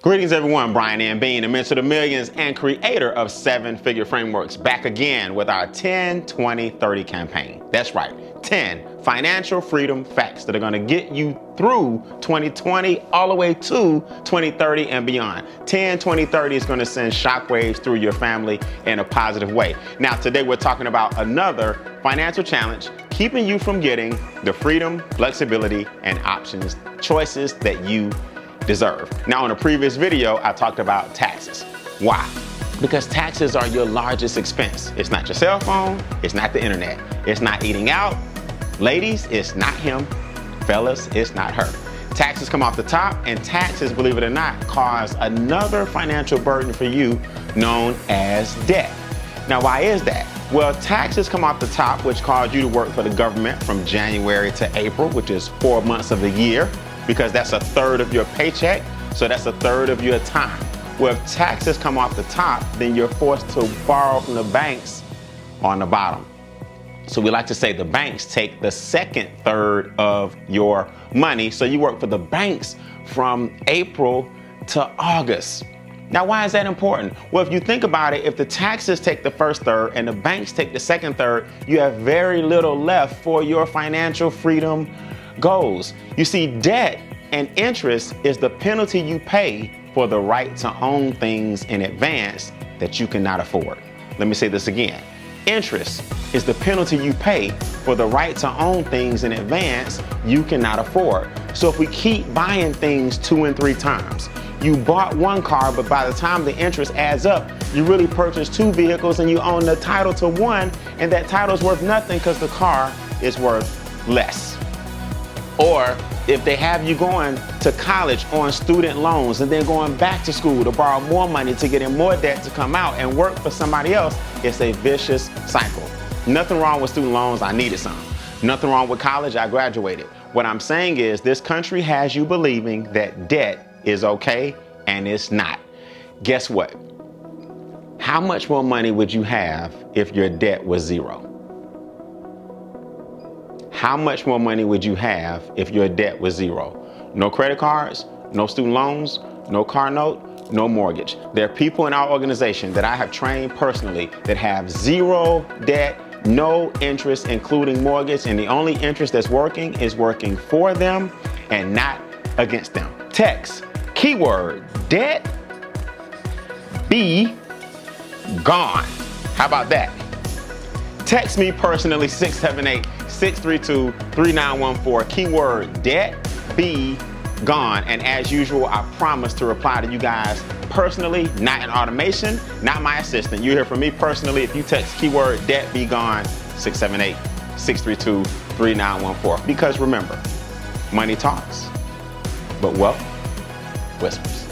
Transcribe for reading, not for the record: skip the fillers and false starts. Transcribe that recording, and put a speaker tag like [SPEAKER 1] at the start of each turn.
[SPEAKER 1] Greetings everyone, Brian and Beane, the mentor to millions and creator of 7-Figure Frameworks, back again with our 10, 20, 30 campaign. That's right, 10 financial freedom facts that are gonna get you through 2020 all the way to 2030 and beyond. 10, 20, 30 is gonna send shockwaves through your family in a positive way. Now today we're talking about another financial challenge, keeping you from getting the freedom, flexibility, and options, choices that you deserve. Now, in a previous video, I talked about taxes. Why? Because taxes are your largest expense. It's not your cell phone, it's not the internet, it's not eating out. Ladies, it's not him. Fellas, it's not her. Taxes come off the top, and taxes, believe it or not, cause another financial burden for you known as debt. Now, why is that? Well, taxes come off the top, which cause you to work for the government from January to April, which is 4 months of the year, because that's a third of your paycheck, so that's a third of your time. Well, if taxes come off the top, then you're forced to borrow from the banks on the bottom. So we like to say the banks take the second third of your money, so you work for the banks from April to August. Now, why is that important? Well, if you think about it, if the taxes take the first third and the banks take the second third, you have very little left for your financial freedom goals. You see, debt and interest is the penalty you pay for the right to own things in advance that you cannot afford. Let me say this again. Interest is the penalty you pay for the right to own things in advance you cannot afford. So if we keep buying things 2 and 3 times, you bought one car, but by the time the interest adds up, you really purchased 2 vehicles and you own the title to one, and that title is worth nothing because the car is worth less. Or if they have you going to college on student loans and then going back to school to borrow more money to get in more debt to come out and work for somebody else, it's a vicious cycle. Nothing wrong with student loans, I needed some. Nothing wrong with college, I graduated. What I'm saying is this country has you believing that debt is okay, and it's not. Guess what? How much more money would you have if your debt was 0? How much more money would you have if your debt was 0? No credit cards, no student loans, no car note, no mortgage. There are people in our organization that I have trained personally that have 0 debt, no interest, including mortgage, and the only interest that's working is working for them and not against them. Text keyword debt be gone. How about that? Text me personally, 678-632-3914, keyword debt be gone. And as usual, I promise to reply to you guys personally, not in automation, not my assistant. You hear from me personally if you text keyword debt be gone, 678-632-3914. Because remember, money talks, but wealth whispers.